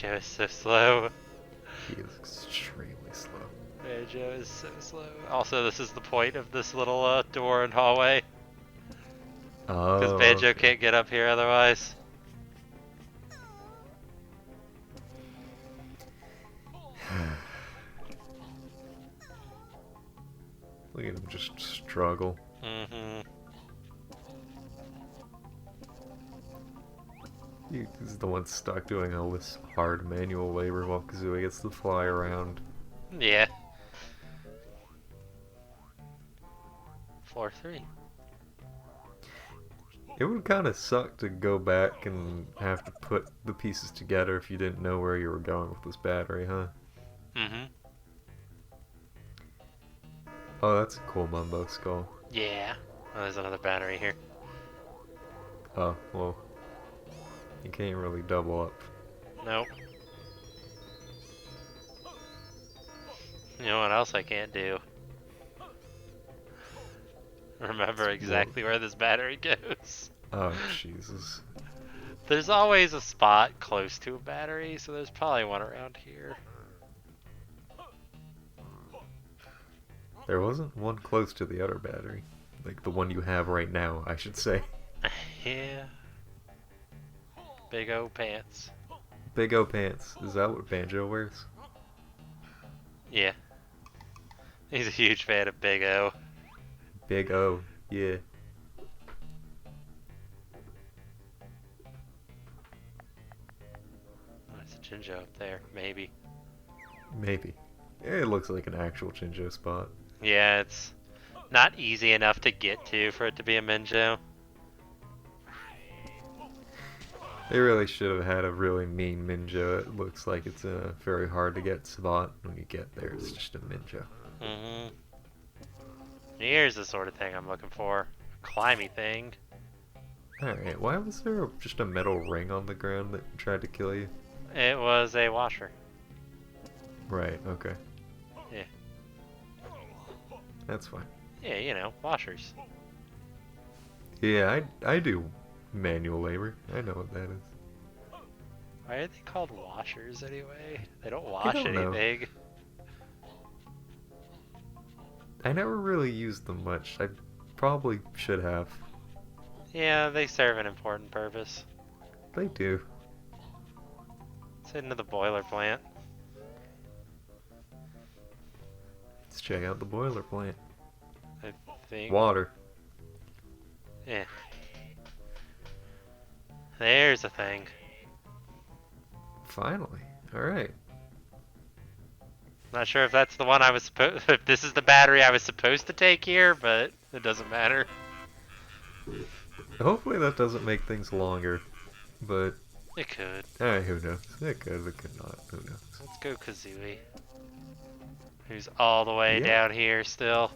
Banjo is so slow. He is extremely slow. Banjo is so slow. Also, this is the point of this little door and hallway. Because Oh, Banjo okay. can't get up here otherwise. Look at him just struggle. Mm-hmm. He's the one stuck doing all this hard manual labor while Kazooie gets to fly around. Yeah. 4-3. It would kind of suck to go back and have to put the pieces together if you didn't know where you were going with this battery, huh? Mm-hmm. Oh, that's a cool Mumbo skull. Yeah. Oh, there's another battery here. Oh, well, you can't really double up. Nope. You know what else I can't do? Remember exactly where this battery goes. Oh, Jesus. There's always a spot close to a battery, so there's probably one around here. There wasn't one close to the other battery. Like the one you have right now, I should say. Yeah. Big O pants. Big O pants. Is that what Banjo wears? Yeah. He's a huge fan of Big O. Big O, yeah. Oh, there's a Jinjo up there, maybe. Maybe. It looks like an actual Chinjo spot. Yeah, it's not easy enough to get to for it to be a Minjo. They really should have had a really mean Minjo. It looks like it's a very hard to get spot. When you get there, it's just a Minjo. Mm-hmm. Here's the sort of thing I'm looking for. A climby thing. Alright, why was there just a metal ring on the ground that tried to kill you? It was a washer. Right, okay. Yeah. That's fine. Yeah, you know, washers. Yeah, I do manual labor. I know what that is. Why are they called washers anyway? They don't I wash don't know. anything. I never really used them much. I probably should have. Yeah, they serve an important purpose. They do. Let's head into the boiler plant. Let's check out the boiler plant. I think. Water. Yeah. There's a thing. Finally. Alright. Not sure if that's the one I was supposed. If this is the battery I was supposed to take here, but it doesn't matter. Hopefully that doesn't make things longer. But, It could. who knows? It could not. Who knows? Let's go Kazooie. Who's all the way Yeah. down here still.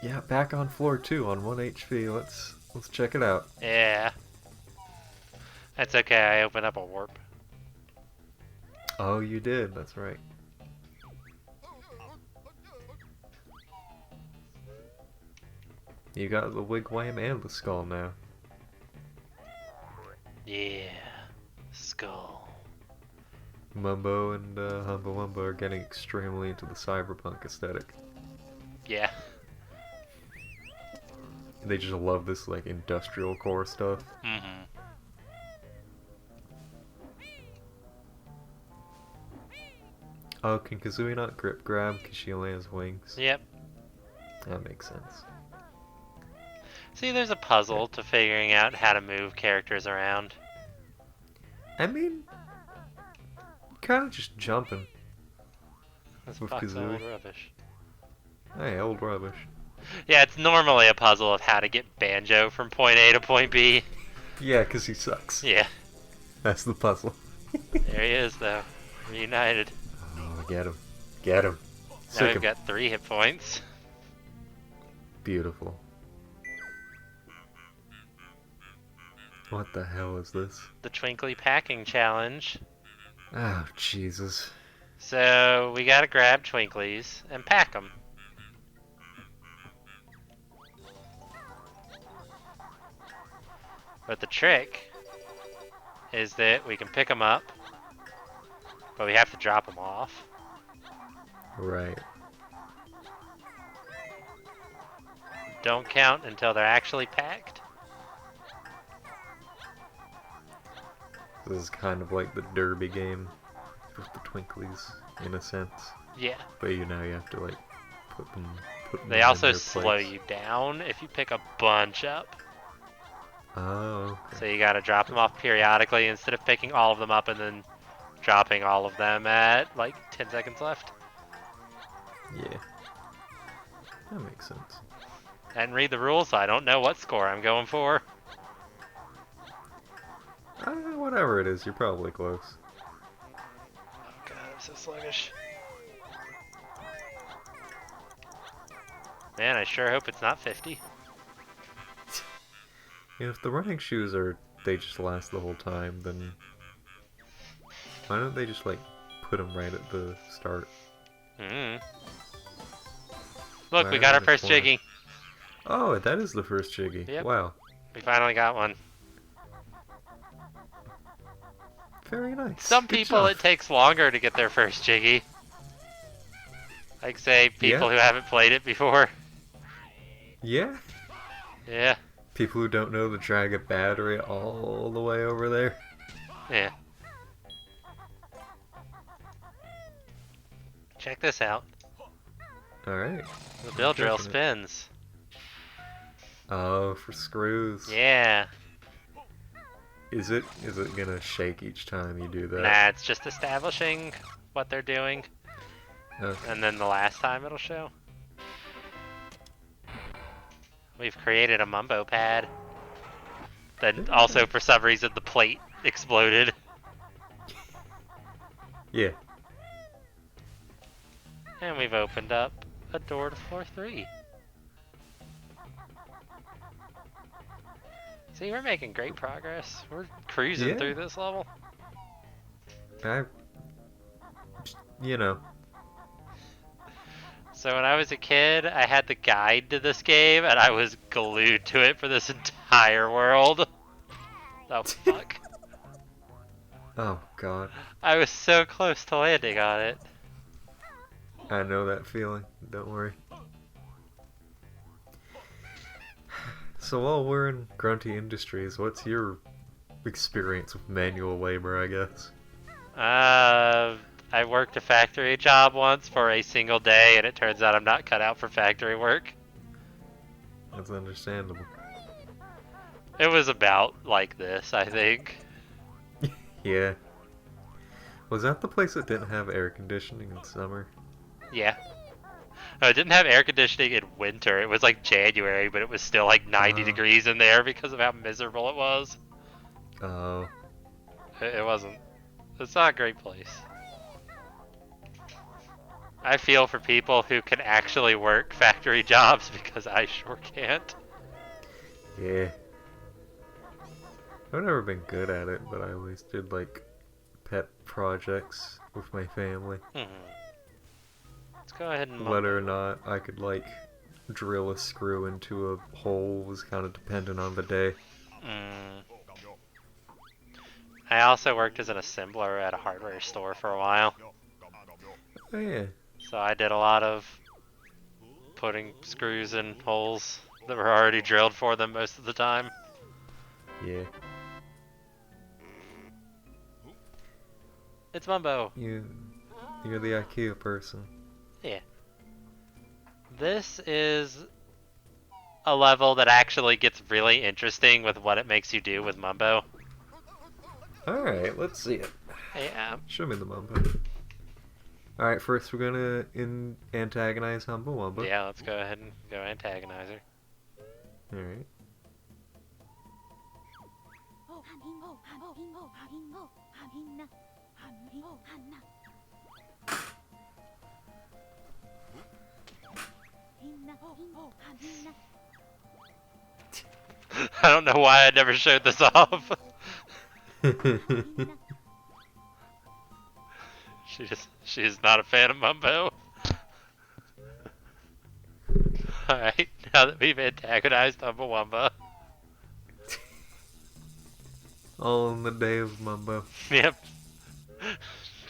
Yeah, back on floor 2 on 1 HP. Let's check it out. Yeah. That's okay, I opened up a warp. Oh, you did. That's right. You got the wigwam and the skull now. Yeah. Skull. Mumbo and Humba Wumba are getting extremely into the cyberpunk aesthetic. Yeah. They just love this like industrial core stuff. Mm-hmm. Oh, can Kazooie not grip grab because she only has wings? Yep. That makes sense. See, there's a puzzle to figuring out how to move characters around. I mean, kind of just jumping. This With box of Kazooie. old rubbish. Hey, old rubbish. Yeah, it's normally a puzzle of how to get Banjo from point A to point B. Yeah, because he sucks. Yeah. That's the puzzle. There he is, though. Reunited. Oh, get him. Get him. Now Sick we've him. got 3 hit points. Beautiful. What the hell is this? The Twinkly Packing Challenge. Oh, Jesus. So, we gotta grab Twinklies and pack them. But the trick is that we can pick them up But we have to drop them off. Right. Don't count until they're actually packed. This is kind of like the derby game with the Twinklies, in a sense. Yeah. But you have to like put them They in also their slow place. you down if you pick a bunch up. Oh, okay. So you gotta drop them off periodically instead of picking all of them up and then dropping all of them at like 10 seconds left. Yeah. That makes sense. I didn't read the rules, so I don't know what score I'm going for. Whatever it is, you're probably close. Oh god, I'm so sluggish. Man, I sure hope it's not 50. If the running shoes they just last the whole time, then why don't they just like put them right at the start? Look, Right we got our around the first corner. jiggy. Oh, that is the first jiggy. Yep. Wow. We finally got one. Very nice. Some Good people job. it takes longer to get their first jiggy. Like say people who haven't played it before. Yeah. Yeah. People who don't know to drag a battery all the way over there. Yeah. Check this out. Alright. The bill drill Definite. spins. Oh, for screws. Yeah. Is it gonna shake each time you do that? Nah, it's just establishing what they're doing. Okay. And then the last time it'll show. We've created a mumbo pad. Then also for some reason the plate exploded. Yeah. And we've opened up a door to floor 3. See, we're making great progress. We're cruising through this level. You know. So when I was a kid, I had the guide to this game, and I was glued to it for this entire world. Oh, fuck. Oh, God. I was so close to landing on it. I know that feeling. Don't worry. So while we're in Grunty Industries, what's your experience with manual labor, I guess? I worked a factory job once for a single day, and it turns out I'm not cut out for factory work. That's understandable. It was about like this, I think. Yeah. Was that the place that didn't have air conditioning in summer? Yeah. No, it didn't have air conditioning in winter. It was like January, but it was still like 90 degrees in there because of how miserable it was. Oh. It wasn't. It's not a great place. I feel for people who can actually work factory jobs because I sure can't. Yeah. I've never been good at it, but I always did like pet projects with my family. Let's go ahead and Whether or not I could like drill a screw into a hole was kind of dependent on the day. I also worked as an assembler at a hardware store for a while. Oh yeah. So I did a lot of putting screws in holes that were already drilled for them most of the time. Yeah. It's Mumbo. You're the IKEA person. Yeah. This is a level that actually gets really interesting with what it makes you do with Mumbo. Alright, let's see it. Yeah. Show me the Mumbo. Alright, first we're gonna antagonize Humble Wumbo. Yeah, let's go ahead and go antagonize her. Alright. I don't know why I never showed this off. She's not a fan of Mumbo. Alright, now that we've antagonized Umbawamba. All in the day of Mumbo. Yep.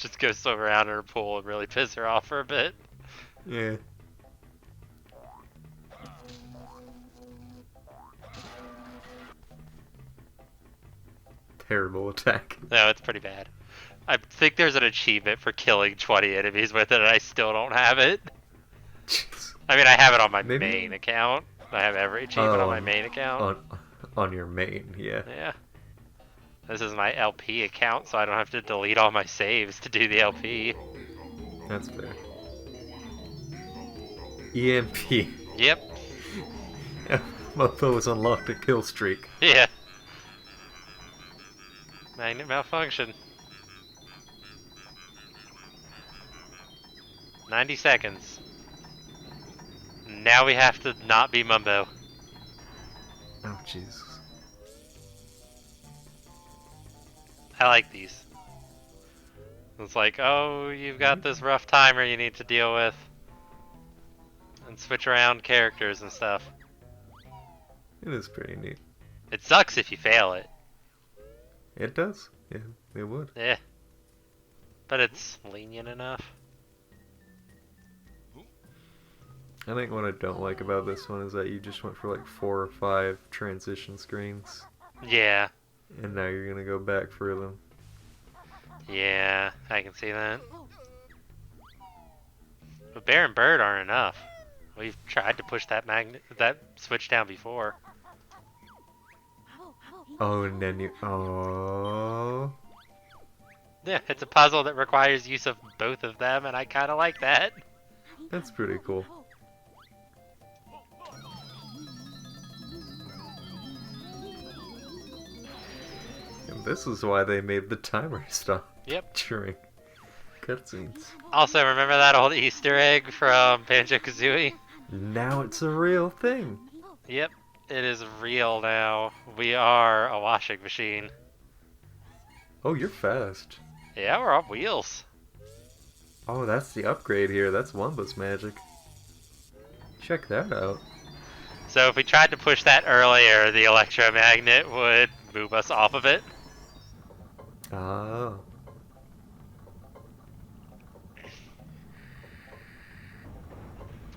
Just go swim around in her pool and really piss her off for a bit. Yeah. Terrible attack. No, it's pretty bad. I think there's an achievement for killing 20 enemies with it, and I still don't have it. Jeez. I mean, I have it on my Maybe. main account. I have every achievement on my main account. On your main, yeah. Yeah. This is my LP account, so I don't have to delete all my saves to do the LP. That's fair. EMP. Yep. Mofo has unlocked a kill streak. Yeah. Magnet malfunction. 90 seconds. Now we have to not be Mumbo. Oh, Jesus. I like these. It's like, oh, you've got this rough timer you need to deal with. And switch around characters and stuff. It is pretty neat. It sucks if you fail it. It does? Yeah, it would. Yeah. But it's lenient enough. I think what I don't like about this one is that you just went for like 4 or 5 transition screens. Yeah. And now you're gonna go back for them. Yeah, I can see that. But Bear and Bird aren't enough. We've tried to push that switch down before. Oh, and then you... Oh... Yeah, it's a puzzle that requires use of both of them, and I kind of like that. That's pretty cool. And this is why they made the timer stop. Yep. During cutscenes. Also, remember that old Easter egg from Banjo-Kazooie? Now it's a real thing. Yep, it is real now. We are a washing machine. Oh, you're fast. Yeah, we're on wheels. Oh, that's the upgrade here. That's Wumba's magic. Check that out. So if we tried to push that earlier, the electromagnet would move us off of it. Oh.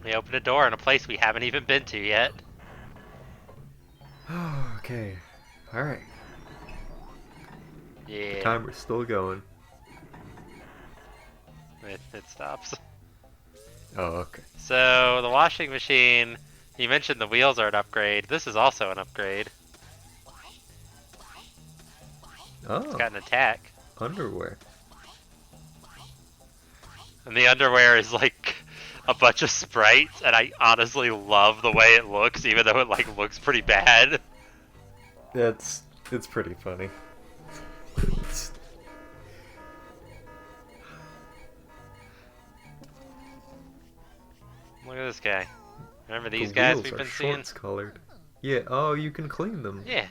We opened a door in a place we haven't even been to yet. Okay. Alright. Yeah. Timer's still going. It stops. Oh, okay. So the washing machine, you mentioned the wheels are an upgrade. This is also an upgrade. Oh. It's got an attack. Underwear. And the underwear is like a bunch of sprites, and I honestly love the way it looks, even though it like looks pretty bad. It's pretty funny. Look at this guy. Remember these The guys wheels we've are been seeing? shorts colored. Yeah, oh, you can clean them. Yeah.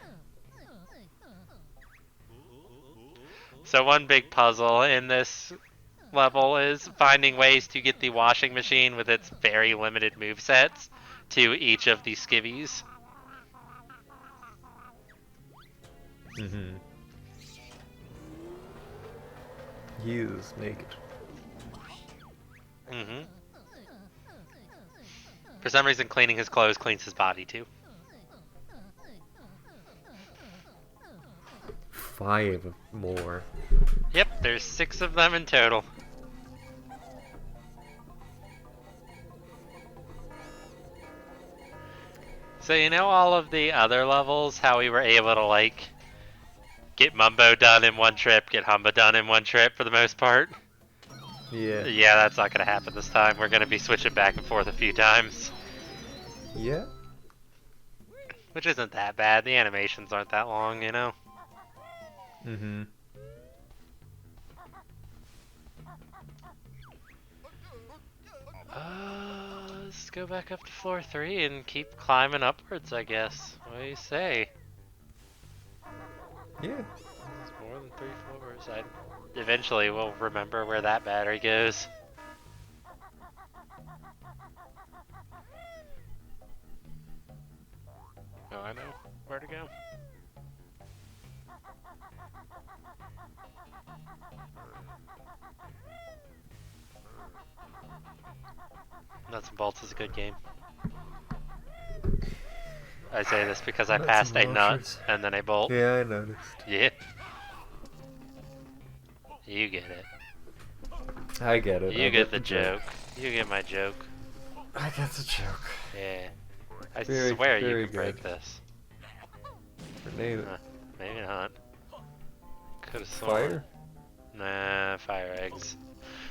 So one big puzzle in this level is finding ways to get the washing machine with its very limited movesets to each of the skivvies. Mm-hmm. He is naked. Mm-hmm. For some reason, cleaning his clothes cleans his body too. 5 more. Yep, there's 6 of them in total. So you know all of the other levels, how we were able to like get Mumbo done in one trip, get Humba done in one trip for the most part? Yeah. Yeah, that's not gonna happen this time. We're gonna be switching back and forth a few times. Yeah. Which isn't that bad. The animations aren't that long, you know? Mm-hmm. Let's go back up to floor 3 and keep climbing upwards, I guess. What do you say? Yeah. It's more than 3 floors. Eventually we'll remember where that battery goes. Oh, I know where to go. Nuts and Bolts is a good game. I say this because I Nuts passed and a nut Bolshers. and then a bolt. Yeah, I noticed. Yeah. You get it. I get it. You I get get the joke. You get my joke. I get the joke. Yeah. I Very, swear you very can break good. this. Grenade it. Maybe not. Could have sworn. Fire? Nah, fire eggs.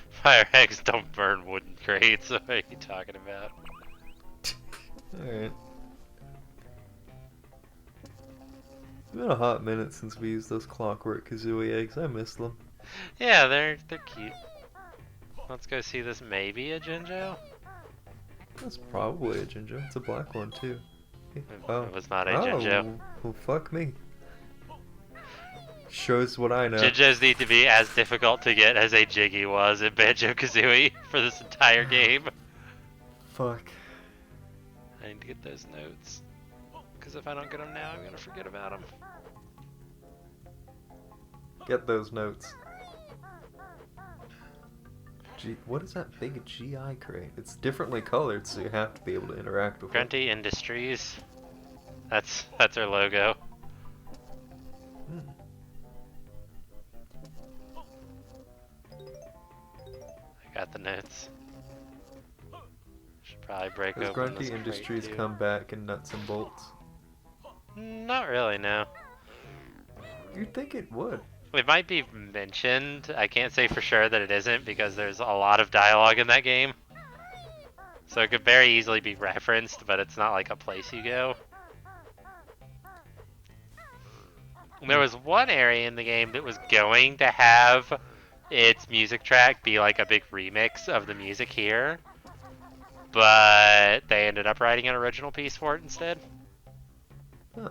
Fire eggs don't burn wooden crates. What are you talking about? Alright. It's been a hot minute since we used those clockwork kazooie eggs. I missed them. Yeah, they're cute. Let's go see this. Maybe a Jinjo? That's probably a Jinjo. It's a black one too. Oh. It was not a Jinjo. Well, fuck me. Shows what I know. Jinjos need to be as difficult to get as a Jiggy was in Banjo-Kazooie for this entire game. Fuck. I need to get those notes. Because if I don't get them now, I'm going to forget about them. Get those notes. What is that big GI crate? It's differently colored, so you have to be able to interact with it. Grunty Industries. That's our logo. Hmm. I got the notes. Should probably break Does open Grunty this Industries crate, come back in nuts and bolts? Not really, no. You'd think it would. It might be mentioned. I can't say for sure that it isn't because there's a lot of dialogue in that game. So it could very easily be referenced, but it's not like a place you go. There was one area in the game that was going to have its music track be like a big remix of the music here, but they ended up writing an original piece for it instead. Oh.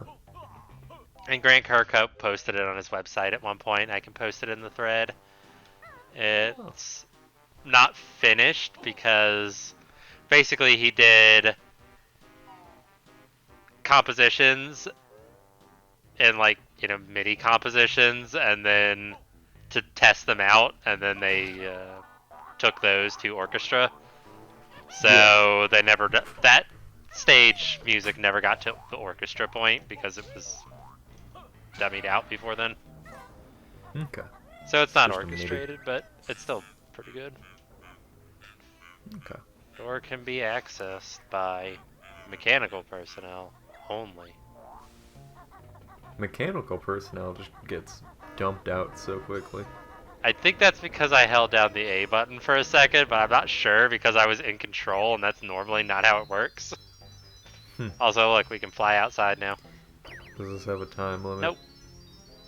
And Grant Kirkhope posted it on his website at one point. I can post it in the thread. It's not finished because basically he did compositions and like, MIDI compositions and then to test them out, and then they took those to orchestra. So they never, that stage music never got to the orchestra point because it was dummied out before then. Okay. So it's not Just orchestrated, but it's still pretty good. Okay. Or can be accessed by mechanical personnel only. Mechanical personnel just gets dumped out so quickly. I think that's because I held down the A button for a second, but I'm not sure because I was in control, and that's normally not how it works. Also, look, we can fly outside now. Does this have a time limit? Nope.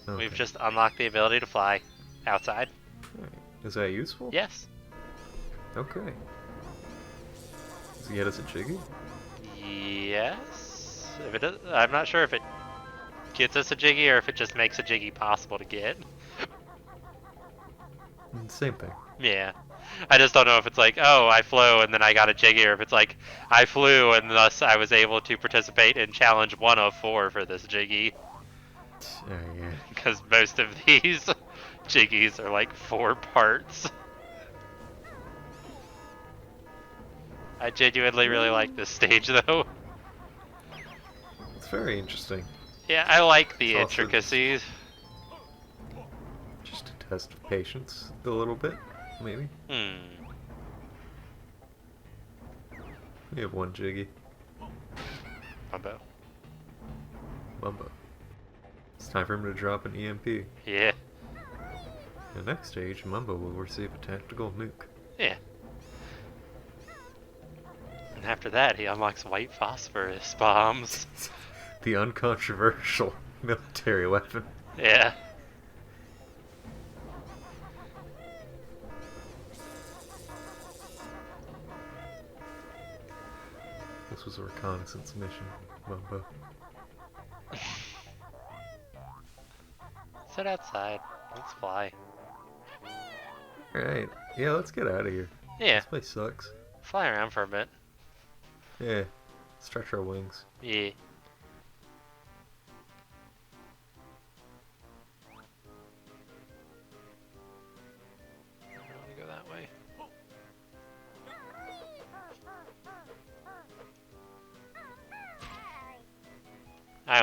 Okay. We've just unlocked the ability to fly outside. Right. Is that useful? Yes. Okay. Does it get us a Jiggy? Yes. If it does, I'm not sure if it gets us a Jiggy or if it just makes a Jiggy possible to get. Same thing. Yeah. I just don't know if it's like, oh, I flew and then I got a Jiggy, or if it's like, I flew and thus I was able to participate in challenge 1 of 4 for this Jiggy. Yeah. Because most of these Jiggies are like 4 parts. I genuinely really like this stage though. It's very interesting. Yeah, I like the It's also intricacies. Just a test of patience a little bit, maybe. We have one Jiggy. Mumbo. It's time for him to drop an EMP. Yeah. In the next stage, Mumbo will receive a tactical nuke. Yeah. And after that, he unlocks white phosphorus bombs. The uncontroversial military weapon. Yeah. This was a reconnaissance mission, Mumbo. Sit outside. Let's fly. Alright, yeah, let's get out of here. Yeah. This place sucks. Fly around for a bit. Yeah, stretch our wings. Yeah. I want to go that way.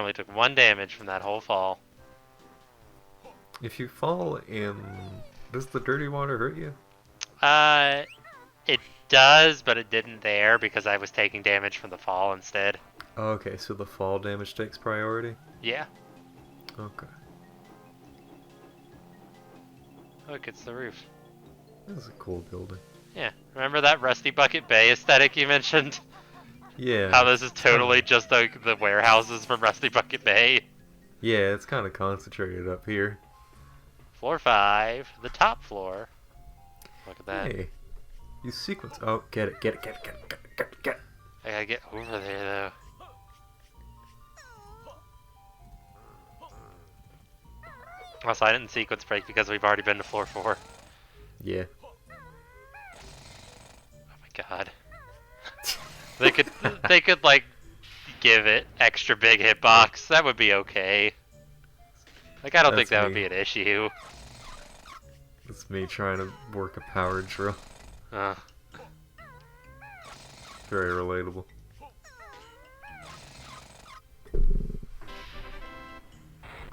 only took 1 damage from that whole fall. If you fall in, does the dirty water hurt you? It does, but it didn't there because I was taking damage from the fall instead. Okay, so the fall damage takes priority? Yeah. Okay. Look, it's the roof. This is a cool building. Yeah. Remember that Rusty Bucket Bay aesthetic you mentioned? Yeah. How this is totally kinda, just like the warehouses from Rusty Bucket Bay. yeah, it's kind of concentrated up here. Floor 5, the top floor. Look at that. Hey, you sequence. Oh, get it, get it, get it, get it, get it, get it, get it. I gotta get over there though. Also, I didn't sequence break because we've already been to floor 4. Yeah. Oh my god. they could like give it extra big hitbox. That would be okay. Like I don't think That's that would me. be an issue. It's me trying to work a power drill. Uh, Very relatable.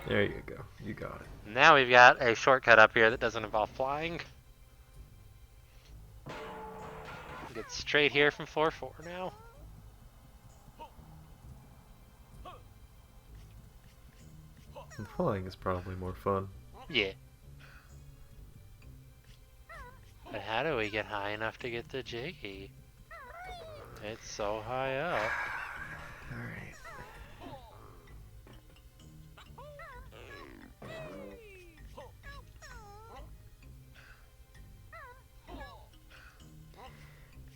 There you go. You got it. now we've got a shortcut up here that doesn't involve flying. Get straight here from floor 4 now. And flying is probably more fun. Yeah. But how do we get high enough to get the Jiggy? It's so high up. Alright.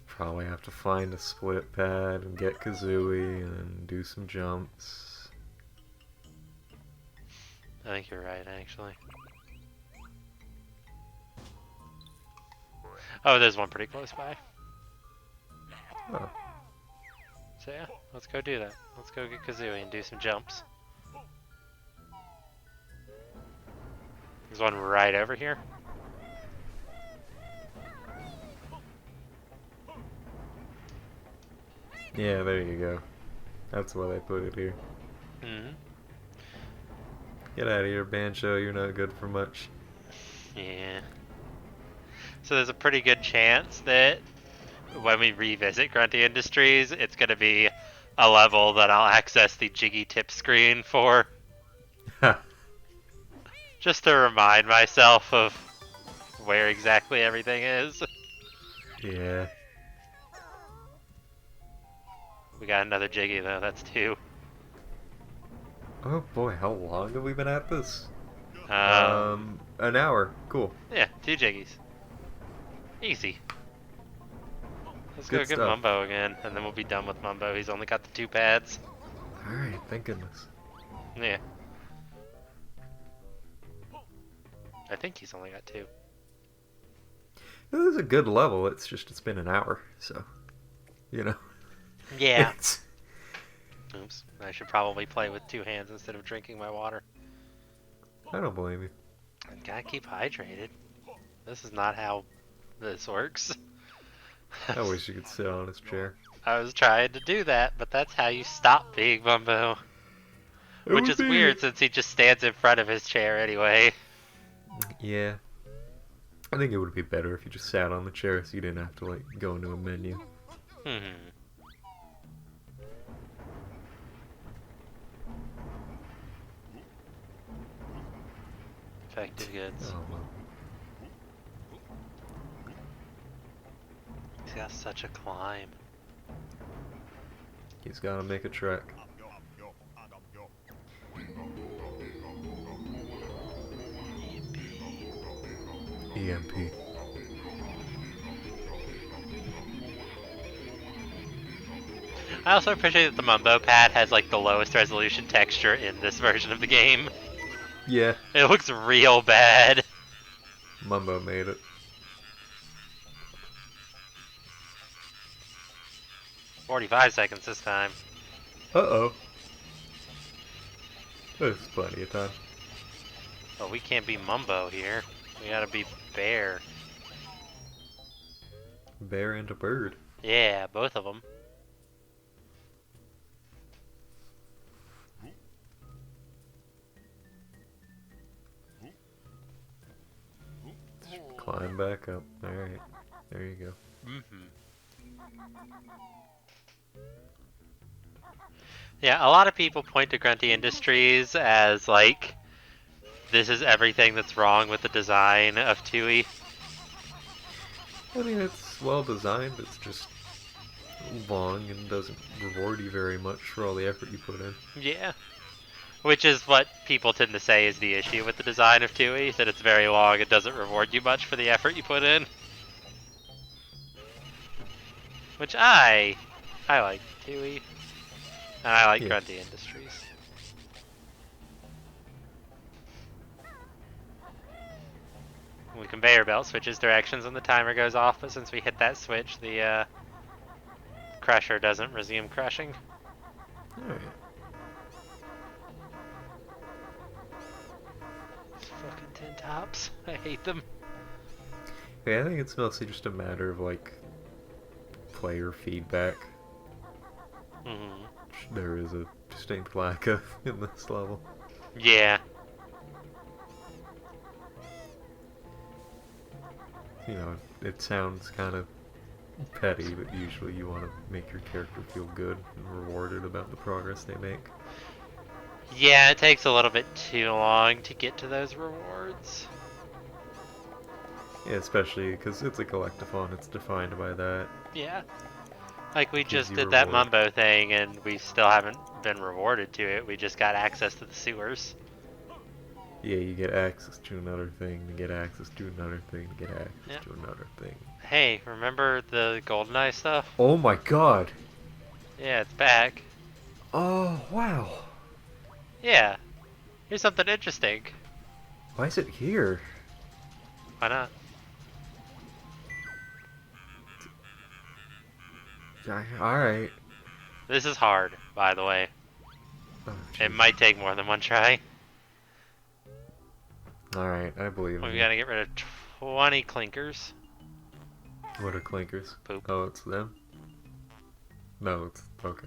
Probably have to find a split pad and get Kazooie and do some jumps. I think you're right, actually. Oh, there's one pretty close by. Oh, So yeah, let's go do that. Let's go get Kazooie and do some jumps. There's one right over here. yeah, there you go. That's why they put it here. Mm-hmm. Get out of here, Banjo. You're not good for much. Yeah. So there's a pretty good chance that when we revisit Grunty Industries, it's going to be a level that I'll access the Jiggy tip screen for. Just to remind myself of where exactly everything is. Yeah. We got another Jiggy though, that's 2. Oh boy, how long have we been at this? Um, An hour. Cool. yeah, 2 Jiggies. Easy. Let's Good go get stuff. Mumbo again, and then we'll be done with Mumbo. He's only got the 2 pads. Alright, thank goodness. Yeah. I think he's only got 2. This is a good level, it's just it's been an hour, so you know. Yeah. It's- Oops. I should probably play with 2 hands instead of drinking my water. I don't blame you. I gotta keep hydrated. This is not how this works. I wish you could sit on his chair. I was trying to do that, but that's how you stop being Mumbo. It Which would is be- weird since he just stands in front of his chair anyway. Yeah. I think it would be better if you just sat on the chair so you didn't have to like go into a menu. Effective goods. Oh well. He's got such a climb. He's gotta make a trek. EMP. I also appreciate that the Mumbo pad has like the lowest resolution texture in this version of the game. Yeah, It looks real bad. Mumbo made it. 45 seconds this time. Uh-oh. There's plenty of time. But we can't be Mumbo here. We gotta be Bear. Bear and a bird. Yeah, both of them. climb back up. Alright. There you go. Yeah, a lot of people point to Grunty Industries as, like, this is everything that's wrong with the design of Tooie. I mean, it's well designed, it's just long and doesn't reward you very much for all the effort you put in. Yeah. Which is what people tend to say is the issue with the design of Tooie, that it's very long and doesn't reward you much for the effort you put in. Which I like Tooie. And I like Yeah. Grunty Industries. The conveyor belt switches directions when the timer goes off, but since we hit that switch, the crusher doesn't resume crushing. Alright. These fucking tin tops. I hate them. Yeah, I think it's mostly just a matter of, like, player feedback. Mm-hmm. Which there is a distinct lack of in this level. Yeah. You know, it sounds kind of petty, but usually you want to make your character feel good and rewarded about the progress they make. Yeah, it takes a little bit too long to get to those rewards. Yeah, especially because it's a collectathon, it's defined by that. Yeah. Like, we Gives just you did that reward. Mumbo thing, and we still haven't been rewarded to it. We just got access to the sewers. Yeah, you get access to another thing, to get access to another thing, to get access Yep. to another thing. Hey, remember the GoldenEye stuff? Oh my god! Yeah, it's back. Oh, wow! Yeah. Here's something interesting. Why is it here? Why not? Alright. This is hard, by the way. Oh, It jeez. might take more than one try. Alright, I believe in We you. gotta get rid of 20 clinkers. What are clinkers? Poop. Oh, it's them? No, it's... okay.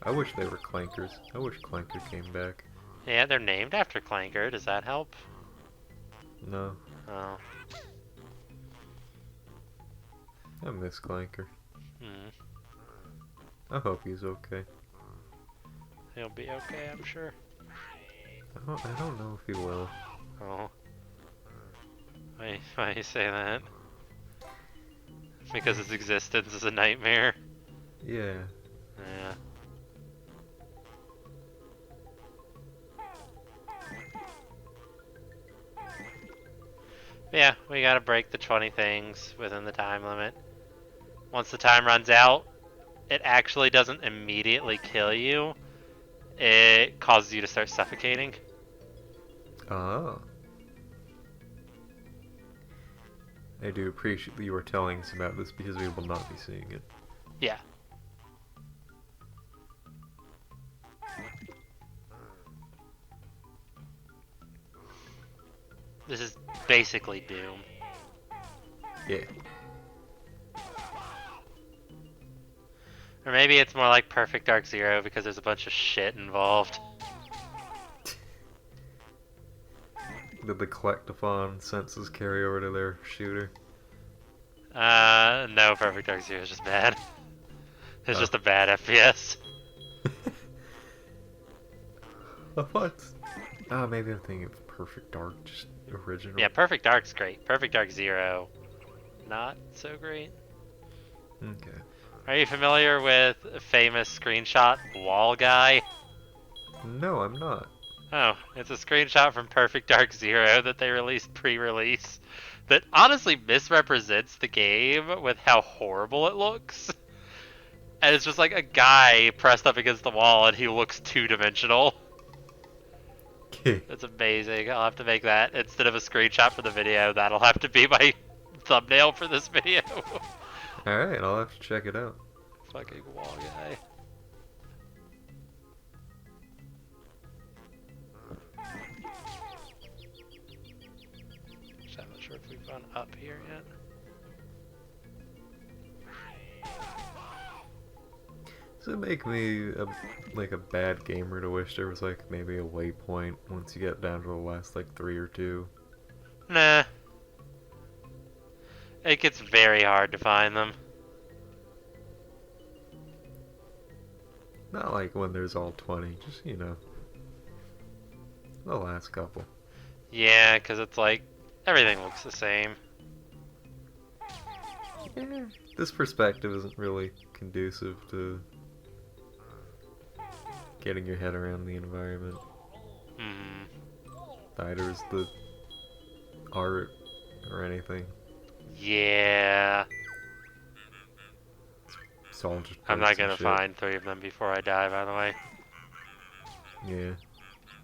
I wish they were clankers. I wish Clanker came back. Yeah, they're named after Clanker. Does that help? No, Oh. I miss Clanker. Hmm. I hope he's okay. He'll be okay, I'm sure. I don't know if he will. Oh. Why you say that? Because his existence is a nightmare. Yeah. Yeah. Yeah, we gotta break the 20 things within the time limit. Once the time runs out, it actually doesn't immediately kill you. It causes you to start suffocating. Oh. I do appreciate that you were telling us about this because we will not be seeing it. Yeah. This is basically Doom. Yeah. Or maybe it's more like Perfect Dark Zero because there's a bunch of shit involved. Did the collectathon senses carry over to their shooter? No, Perfect Dark Zero is just bad. It's just a bad FPS. What? Oh, maybe I'm thinking of Perfect Dark, just original. Yeah, Perfect Dark's great. Perfect Dark Zero, not so great. Okay. Are you familiar with a famous screenshot wall guy? No, I'm not. Oh, it's a screenshot from Perfect Dark Zero that they released pre-release that honestly misrepresents the game with how horrible it looks. And it's just like a guy pressed up against the wall and he looks two-dimensional. Okay. It's amazing. I'll have to make that instead of a screenshot for the video. That'll have to be my thumbnail for this video. Alright, I'll have to check it out. Fucking wall guy. I'm not sure if we've gone up here yet. Does it make me like a bad gamer to wish there was like maybe a waypoint once you get down to the last like 3 or 2? Nah, it gets very hard to find them. Not like when there's all 20, just the last couple. Yeah, because it's like everything looks the same. Yeah. This perspective isn't really conducive to getting your head around the environment. Neither is the art or anything. Yeah. It's all just I'm not bursts and gonna shit. find 3 of them before I die, by the way. Yeah.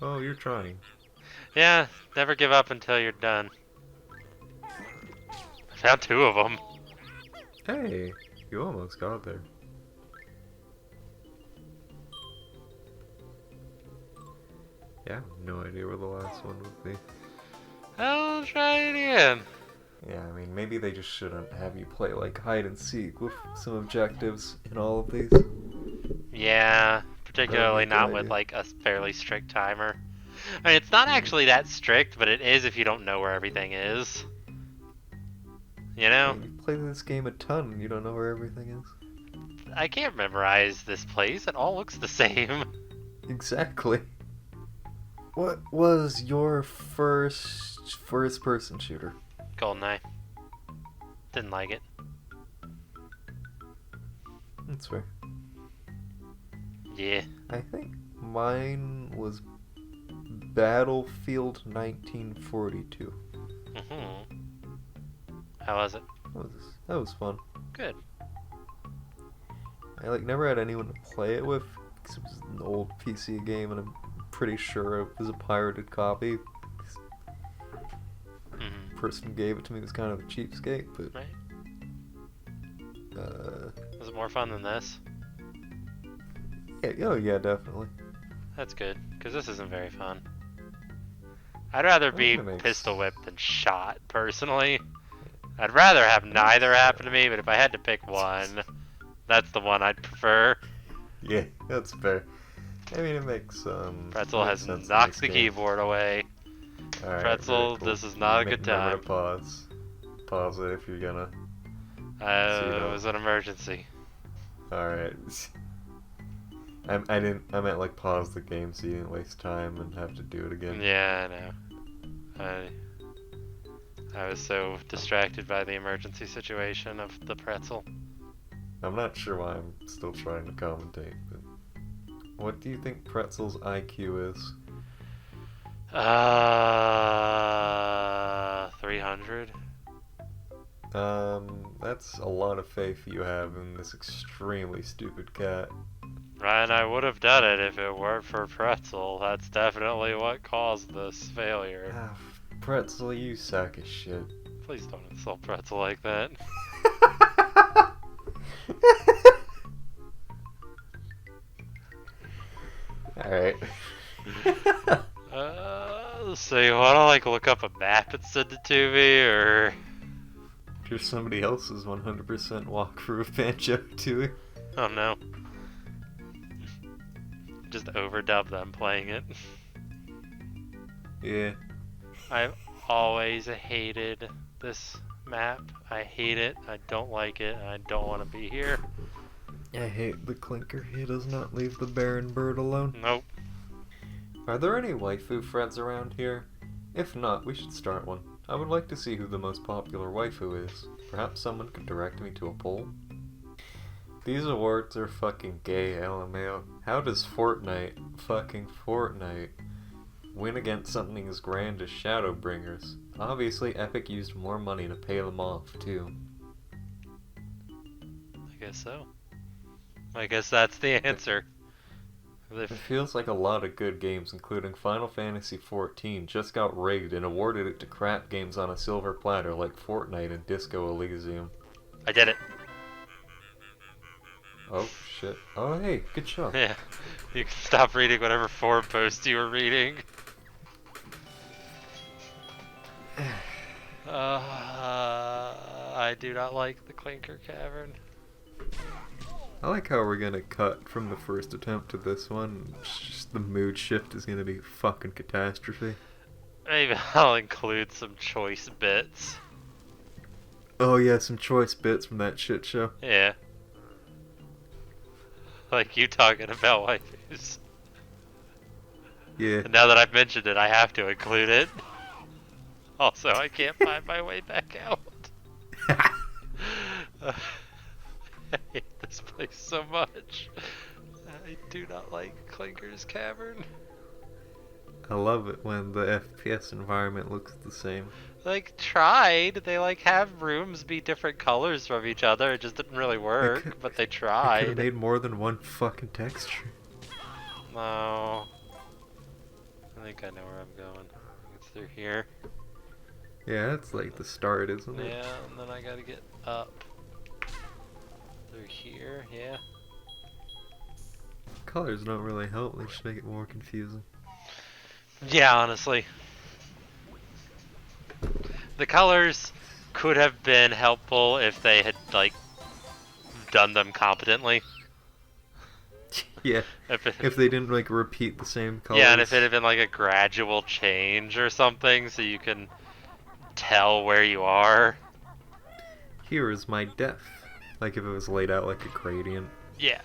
Oh, you're trying. Yeah, never give up until you're done. I found 2 of them. Hey, you almost got there. Yeah, I have no idea where the last one would be. I'll try it again. Yeah, I mean, maybe they just shouldn't have you play like hide and seek with some objectives in all of these. Yeah, particularly not with like a fairly strict timer. I mean, it's not actually that strict, but it is if you don't know where everything is. You know? You play this game a ton and you don't know where everything is. I can't memorize this place. It all looks the same. Exactly. What was your first-person shooter? GoldenEye. Didn't like it. That's fair. Yeah. I think mine was Battlefield 1942. How was it? That was fun. Good. I never had anyone to play it with because it was an old PC game and I'm pretty sure it was a pirated copy. The person who gave it to me was kind of a cheapskate, but right. Was it more fun than this? Yeah, oh yeah, definitely. That's good, because this isn't very fun. I'd rather be pistol whipped than shot, personally. I'd rather have neither happen to me, but if I had to pick one, that's the one I'd prefer. Yeah, that's fair. I mean, it makes Pretzel has knocked the keyboard away. All right, Pretzel, cool. this is not a good time. Remember to pause it if you're gonna. It was an emergency. All right. I meant like pause the game so you didn't waste time and have to do it again. Yeah, I know. I was so distracted by the emergency situation of the pretzel. I'm not sure why I'm still trying to commentate, but what do you think Pretzel's IQ is? 300. That's a lot of faith you have in this extremely stupid cat. And I would have done it if it weren't for Pretzel. That's definitely what caused this failure. Pretzel, you sack of shit. Please don't insult Pretzel like that. Alright. So you wanna look up a map and send it to me, or? Here's somebody else's 100% walkthrough of Banjo-Tooie. Oh no. Just overdub them playing it. Yeah. I've always hated this map. I hate it. I don't like it. I don't want to be here. I hate the clinker. He does not leave the barren bird alone. Nope. Are there any waifu threads around here? If not, we should start one. I would like to see who the most popular waifu is. Perhaps someone could direct me to a poll? These awards are fucking gay, LMAO. How does Fortnite win against something as grand as Shadowbringers? Obviously, Epic used more money to pay them off, too. I guess so. I guess that's the answer. It feels like a lot of good games, including Final Fantasy XIV, just got rigged and awarded it to crap games on a silver platter like Fortnite and Disco Elysium. I did it. Oh, shit. Oh, hey, good job. Yeah. You can stop reading whatever forum post you were reading. I do not like the Clinker Cavern. I like how we're gonna cut from the first attempt to this one. It's just the mood shift is gonna be fucking catastrophe. Maybe I'll include some choice bits. Oh yeah, some choice bits from that shit show. Yeah. Like you talking about waifus. Yeah. And now that I've mentioned it, I have to include it. Also, I can't find my way back out. I hate this place so much. I do not like Clinker's Cavern. I love it when the FPS environment looks the same. Like, tried. They, like, have rooms be different colors from each other. It just didn't really work, but they They could tried. have made more than one fucking texture. No. I think I know where I'm going. It's through here. Yeah, that's like the start, isn't it? Yeah, and then I gotta get up. Through here, yeah. Colors don't really help, they just make it more confusing. Yeah, honestly. The colors could have been helpful if they had, like, done them competently. Yeah, If if they didn't like repeat the same colors. yeah, and if it had been like a gradual change or something so you can tell where you are. Here is my death. Like if it was laid out like a gradient. Yeah.